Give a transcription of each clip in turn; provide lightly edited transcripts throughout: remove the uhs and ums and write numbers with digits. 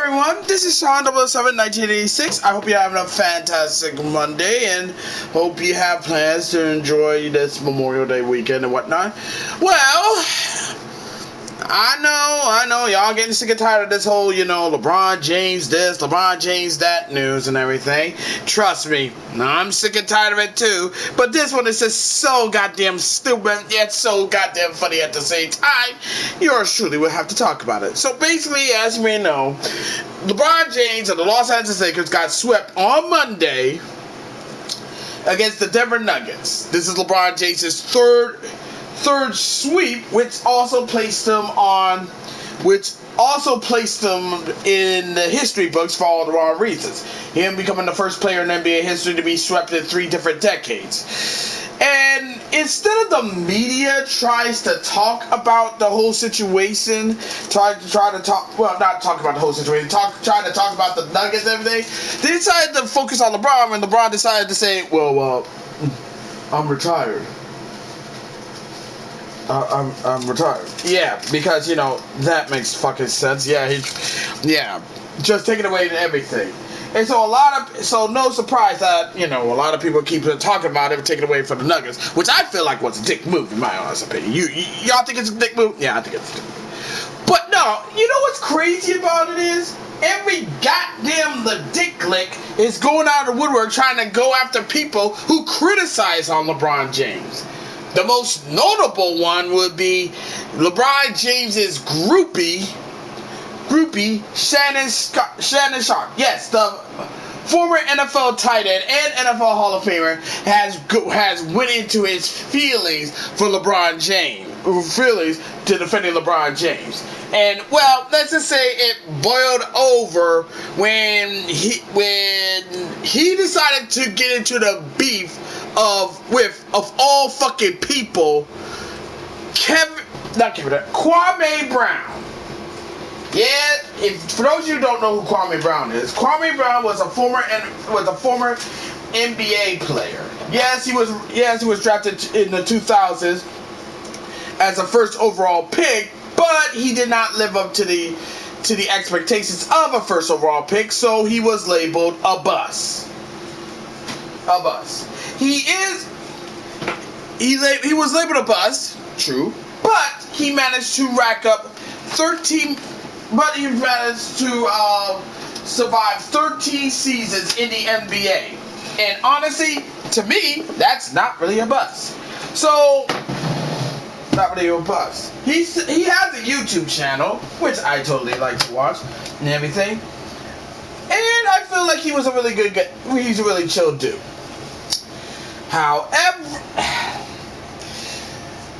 everyone, this is Sean 007 1986. I hope you're having a fantastic Monday and hope you have plans to enjoy this Memorial Day weekend and whatnot. Well, I know, y'all getting sick and tired of this whole, LeBron James this, LeBron James that news and everything. Trust me, I'm sick and tired of it too, but this one is just so goddamn stupid, yet so goddamn funny at the same time. Yours truly will have to talk about it. So basically, as you may know, LeBron James of the Los Angeles Lakers got swept on Monday against the Denver Nuggets. This is LeBron James' third sweep, which also placed him in the history books for all the wrong reasons. Him becoming the first player in NBA history to be swept in 3 different decades. And instead of the media tries to talk about the whole situation, try to talk about the whole situation, try to talk about the Nuggets and everything, they decided to focus on LeBron, and LeBron decided to say, well, I'm retired. I'm retired. Yeah, because, that makes fucking sense. Yeah, just taking away everything. And so no surprise that, a lot of people keep talking about it, taking away from the Nuggets, which I feel like was a dick move, in my honest opinion. Y'all think it's a dick move? Yeah, I think it's a dick move. But no, you know what's crazy about it is, every goddamn the dick lick is going out of the woodwork trying to go after people who criticize on LeBron James. The most notable one would be LeBron James's groupie, Shannon Sharpe. Yes, the former NFL tight end and NFL Hall of Famer has went into his feelings for LeBron James, feelings to defending LeBron James. And well, let's just say it boiled over when he decided to get into the beef of all fucking people, Kwame Brown. Yeah, for those of you who don't know who Kwame Brown is, Kwame Brown was a former NBA player. Yes, he was drafted in the 2000s as a first overall pick, but he did not live up to the expectations of a first overall pick, so he was labeled a bust. A bust. He was labeled a bust, true, but he managed to rack up 13. But he managed to survive 13 seasons in the NBA. And honestly, to me, that's not really a bust. So, not really a bust. He has a YouTube channel, which I totally like to watch and everything. And I feel like he was a really good guy. He's a really chill dude. However,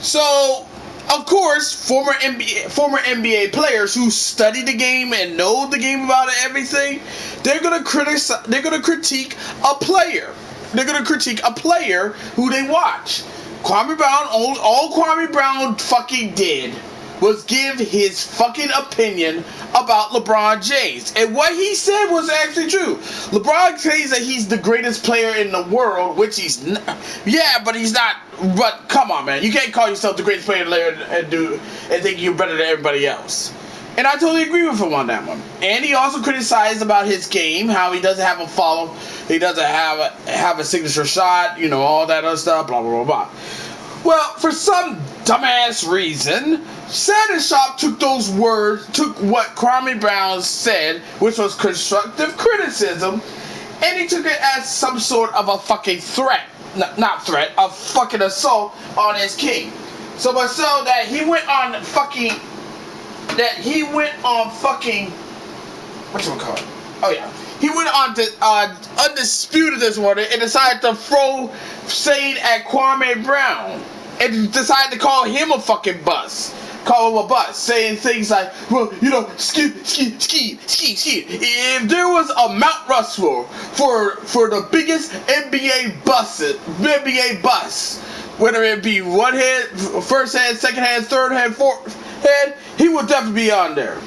so of course, former NBA players who study the game and know the game about it, everything, they're gonna critique a player. They're gonna critique a player who they watch. Kwame Brown, all Kwame Brown fucking did was give his fucking opinion about LeBron James. And what he said was actually true. LeBron says that he's the greatest player in the world, which he's not. Yeah, but he's not. But come on, man. You can't call yourself the greatest player in the world and think you're better than everybody else. And I totally agree with him on that one. And he also criticized about his game, how he doesn't have a follow, he doesn't have a signature shot, all that other stuff, blah, blah, blah, blah. Well, for some dumbass reason, Shannon Sharpe took what Kwame Brown said, which was constructive criticism, and he took it as some sort of a fucking threat. Not threat, a fucking assault on his king. So much so that he went on whatchamacallit? Oh yeah. He went on to Undisputed this morning and decided to throw shade at Kwame Brown. And decided to call him a fucking bust. Call him a bust. Saying things like, well, ski. If there was a Mount Rushmore for the biggest NBA bust, whether it be one head, first head, second head, third head, fourth head, he would definitely be on there.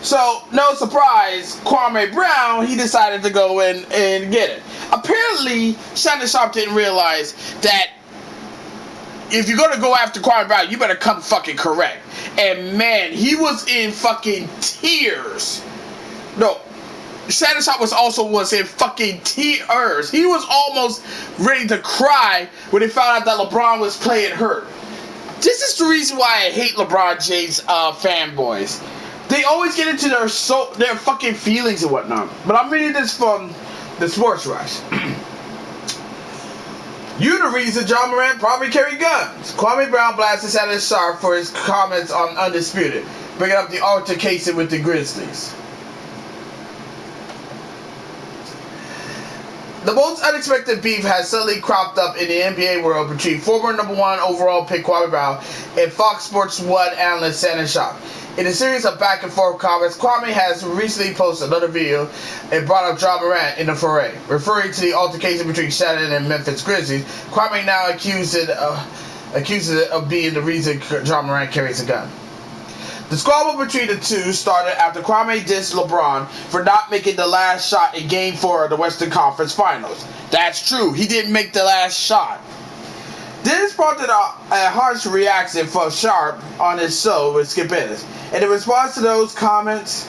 So, no surprise, Kwame Brown, he decided to go in and get it. Apparently, Shannon Sharpe didn't realize that if you're gonna go after Kwame Brown, you better come fucking correct. And man, he was in fucking tears No, Shannon Sharpe was in fucking tears. He was almost ready to cry when he found out that LeBron was playing hurt. This is the reason why I hate LeBron James fanboys. They always get into their fucking feelings and whatnot. But I'm reading this from the Sports Rush. You the reason John Morant probably carried guns. Kwame Brown blasted Shannon Sharpe for his comments on Undisputed, bringing up the altercation with the Grizzlies. The most unexpected beef has suddenly cropped up in the NBA world between former #1 overall pick Kwame Brown and Fox Sports 1 analyst Shannon Sharpe. In a series of back and forth comments, Kwame has recently posted another video and brought up John Morant in the foray. Referring to the altercation between Shannon and Memphis Grizzlies, Kwame now accuses it of being the reason John Morant carries a gun. The squabble between the two started after Kwame dissed LeBron for not making the last shot in Game 4 of the Western Conference Finals. That's true, he didn't make the last shot. This prompted a harsh reaction from Sharpe on his show with Skip Bayless. And in response to those comments,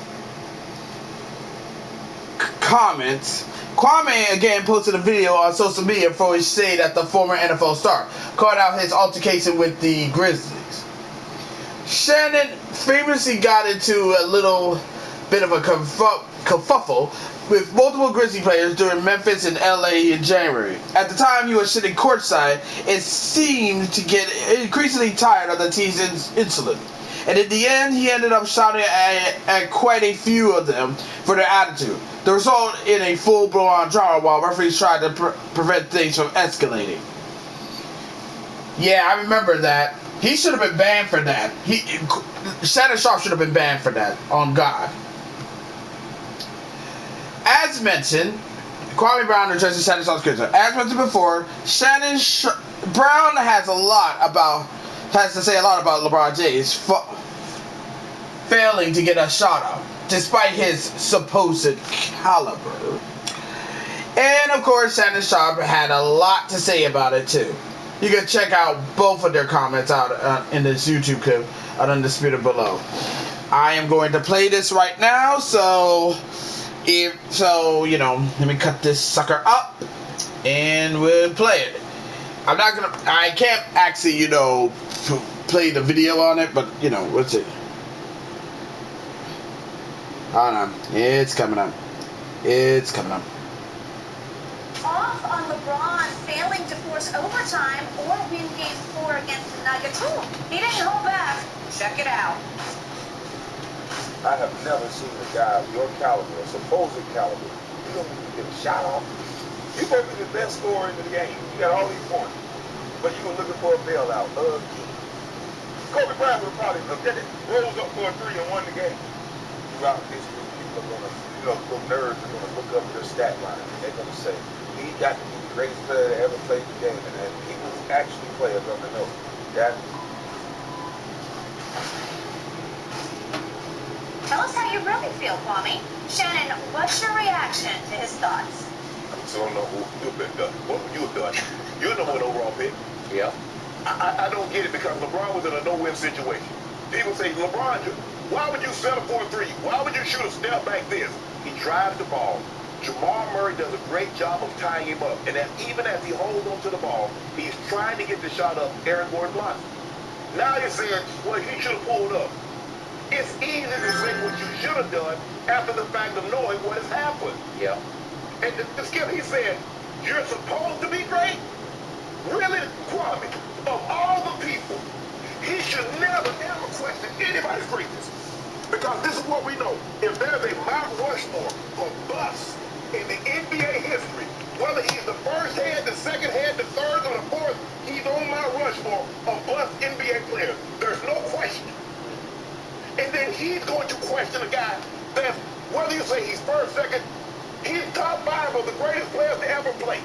Kwame again posted a video on social media for his shade at the former NFL star, calling out his altercation with the Grizzlies. Shannon famously got into a little bit of a kerfuffle with multiple Grizzly players during Memphis and LA in January. At the time, he was sitting courtside and seemed to get increasingly tired of the team's insolence. And in the end, he ended up shouting at quite a few of them for their attitude. The result in a full-blown drama while referees tried to prevent things from escalating. Yeah, I remember that. He should have been banned for that. Shannon Sharpe should have been banned for that, on God. As mentioned, Kwame Brown addresses Shannon Sharpe's criticism. As mentioned before, Brown has to say a lot about LeBron James failing to get a shot up, despite his supposed caliber. And of course, Shannon Sharpe had a lot to say about it too. You can check out both of their comments out in this YouTube clip at Undisputed below. I am going to play this right now, so let me cut this sucker up and we'll play it. I can't actually, play the video on it, but, let's see. Hold on. It's coming up. Off on LeBron failing to force overtime or win Game 4 against the Nuggets. He didn't hold back. Check it out. I have never seen a guy of your caliber, or supposed caliber. You don't even get a shot off. You're supposed to be the best scorer in the game. You got all these points. But you were looking for a bailout. Kobe Bryant would probably looked at it, rolls up for a 3 and won the game. Throughout history, people are going to, little nerds are going to look up their stat line. And they're going to say, he got to be the greatest player that ever played the game. And people who actually play are going to know that. Tell us how you really feel, Kwame. Shannon, what's your reaction to his thoughts? I don't know who you've been done. What would you have done? You're the #1 overall pick. Yeah. I don't get it because LeBron was in a no-win situation. People say, LeBron, why would you settle for a 3? Why would you shoot a step back this? He drives the ball. Jamal Murray does a great job of tying him up. And even as he holds onto the ball, he's trying to get the shot up Aaron Gordon blocks. Now you're saying, well, he should have pulled up. It's easy to say what you should have done after the fact of knowing what has happened. Yeah. And the skip, he said, you're supposed to be great? Really, Kwame, of all the people, he should never, ever question anybody's greatness. Because this is what we know. If there's a Mount Rushmore of busts in the NBA history, whether he's the first head, the second head, the third, or the fourth, he's on Mount Rushmore of bust NBA players. There's no question. And then he's going to question a guy that, whether you say he's first, second, he's top 5 of the greatest players to ever play.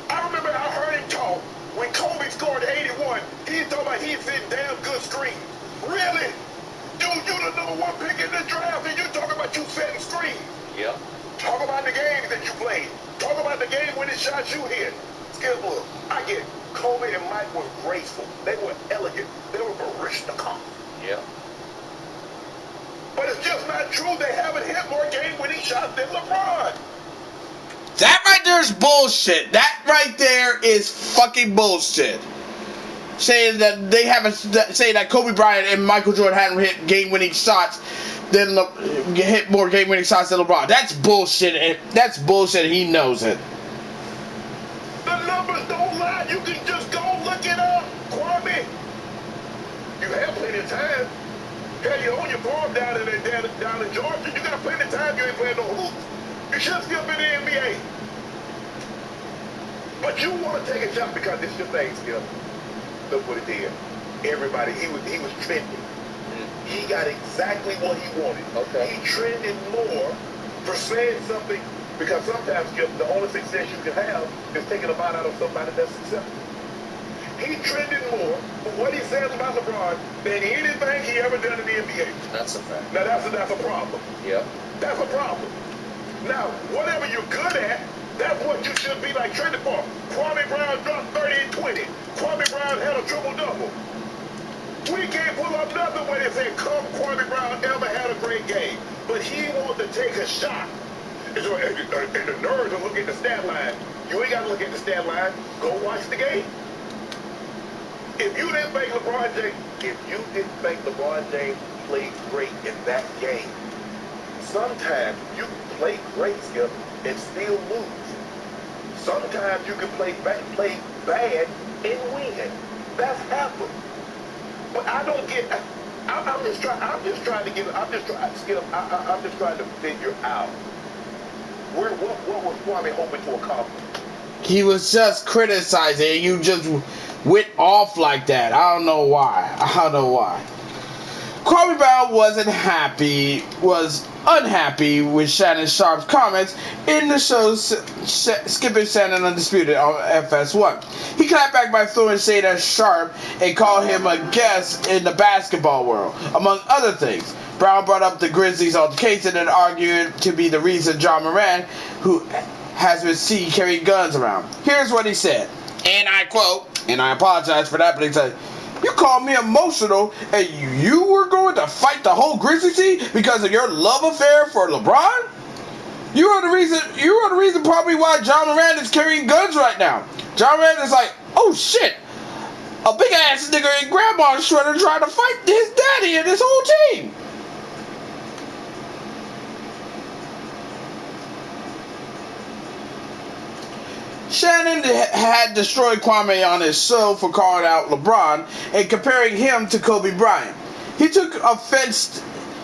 I remember I heard him talk when Kobe scored 81. He's talking about he's hitting damn good screens. Really? Dude, you the #1 pick in the draft and you talking about you setting screens. Yeah. Talk about the games that you played. Talk about the game-winning shots you hit. Skip, look, I get it. Kobe and Mike were graceful. They were elegant. They were Barishnikov. Yeah. But it's just not true. They haven't hit more game-winning shots than LeBron. That right there is bullshit. That right there is fucking bullshit. Saying that they haven't, saying that Kobe Bryant and Michael Jordan hadn't hit game-winning shots than hit more game-winning shots than LeBron. That's bullshit. And that's bullshit. And he knows it. The numbers don't lie. You can just go look it up, Kwame. You have plenty of time. Hell, you own your farm down in Georgia. You got plenty of time. You ain't playing no hoops. You should still be in the NBA. But you want to take a shot because this is your thing, Skip. Look what it did. Everybody, he was trending. He got exactly what he wanted. Okay. He trended more for saying something, because sometimes, Skip, the only success you can have is taking a bite out of somebody that's successful. He trended more for what he says about LeBron than anything he ever done in the NBA. That's a fact. Now that's a problem. Yep. That's a problem. Now, whatever you're good at, that's what you should be like trending for. Kwame Brown dropped 30 and 20. Kwame Brown had a triple-double. We can't pull up nothing when they say, come Kwame Brown ever had a great game. But he wanted to take a shot. And the nerves are looking at the stat line. You ain't got to look at the stat line. Go watch the game. If you didn't think LeBron James played great in that game, sometimes you can play great, Skip, and still lose. Sometimes you can play bad and win. That's happened. But I don't get. I'm just trying to figure out what was Kwame hoping to accomplish. He was just criticizing, and you just went off like that. I don't know why. Kwame Brown was unhappy with Shannon Sharpe's comments in the show Skipping Shannon Undisputed on FS1. He clapped back by throwing shade at Sharpe and called him a guest in the basketball world, among other things. Brown brought up the Grizzlies altercation and argued to be the reason John Moran, who has been seen carrying guns around. Here's what he said, and I quote, and I apologize for that, but he said, "You called me emotional, and you were going to fight the whole Grizzlies team because of your love affair for LeBron? You are the reason probably why John Moran is carrying guns right now. John Moran is like, oh shit, a big ass nigga in grandma's shredder trying to fight his daddy and his whole team." Shannon had destroyed Kwame on his show for calling out LeBron and comparing him to Kobe Bryant. He took offense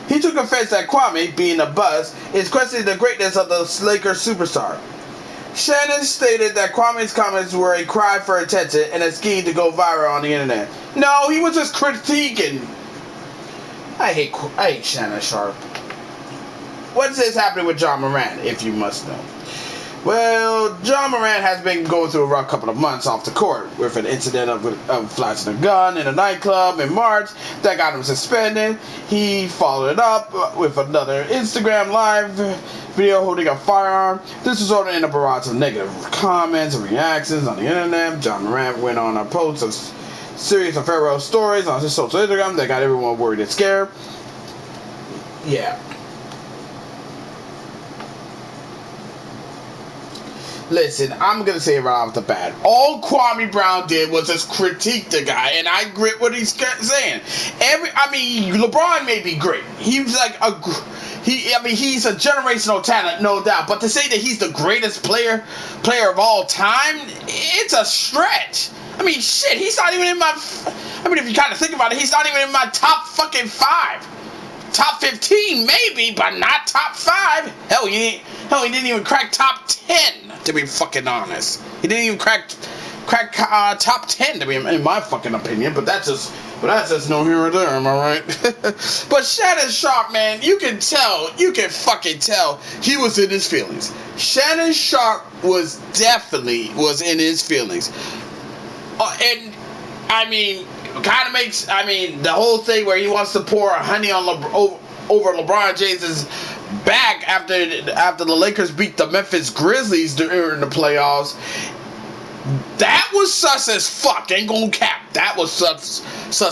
that Kwame, being a buzz, is questioning the greatness of the Lakers superstar. Shannon stated that Kwame's comments were a cry for attention and a scheme to go viral on the internet. No, he was just critiquing. I hate Shannon Sharpe. What is happening with John Moran, if you must know? Well, John Moran has been going through a rough couple of months off the court with an incident of flashing a gun in a nightclub in March that got him suspended. He followed it up with another Instagram live video holding a firearm. This resulted in a barrage of negative comments and reactions on the internet. John Moran went on a post of series of farewell stories on his social Instagram that got everyone worried and scared. Yeah. Listen, I'm going to say it right off the bat. All Kwame Brown did was just critique the guy, and I agree with what he's saying. LeBron may be great. He's like he's a generational talent, no doubt. But to say that he's the greatest player of all time, it's a stretch. I mean, shit, he's not even in my... if you kind of think about it, he's not even in my top fucking 5. Top 15, maybe, but not top 5. Hell, he didn't even crack top 10. To be fucking honest, he didn't even crack top 10. To be in my fucking opinion, but that's just no here or there. Am I right? But Shannon Sharpe, man, you can fucking tell he was in his feelings. Shannon Sharpe was definitely in his feelings, and I mean, kind of makes the whole thing where he wants to pour honey on over LeBron James's back after the Lakers beat the Memphis Grizzlies during the playoffs. That was sus as fuck. Ain't gonna cap. That was sus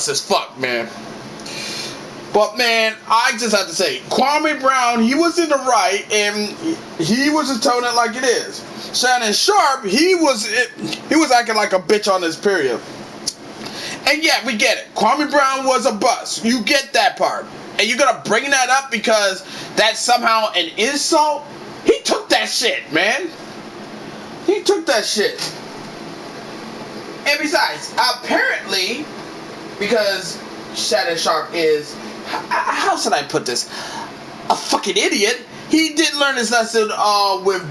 as fuck, man. But man, I just have to say, Kwame Brown, he was in the right, and he was just telling it like it is. Shannon Sharpe, he was acting like a bitch on this period. And yeah, we get it. Kwame Brown was a bust. You get that part. And you're gonna bring that up because that's somehow an insult? He took that shit, man. He took that shit. And besides, apparently, because Shannon Sharpe is, how should I put this? A fucking idiot. He did learn his lesson with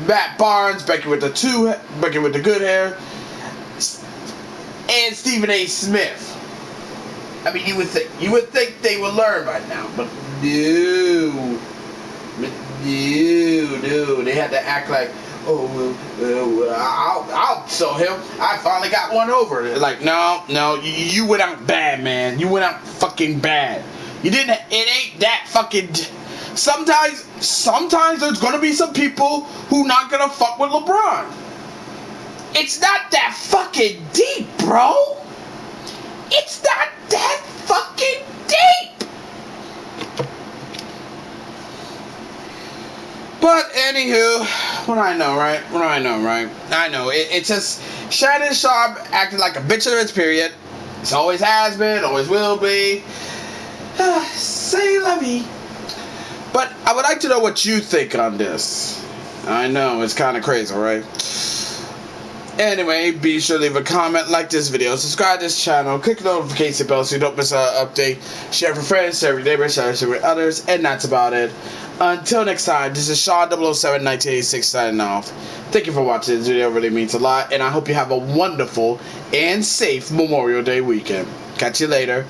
Matt Barnes, Becky with the good hair, and Stephen A. Smith. I mean, you would think they would learn by now, but no, they had to act like, I'll show him. I finally got one over. Like, no, you went out bad, man. You went out fucking bad. You didn't. It ain't that fucking. Sometimes there's gonna be some people who not gonna fuck with LeBron. It's not that fucking deep, bro. It's not that fucking deep. But anywho, what I know, right? I know it's just Shannon Sharpe acting like a bitch of his period. It's always has been, always will be. Say la vie. But I would like to know what you think on this. I know it's kind of crazy, right? Anyway, be sure to leave a comment, like this video, subscribe to this channel, click the notification bell so you don't miss an update, share with friends, share with neighbors, share with others, and that's about it. Until next time, this is Sean 007 1986 signing off. Thank you for watching this video, it really means a lot, and I hope you have a wonderful and safe Memorial Day weekend. Catch you later.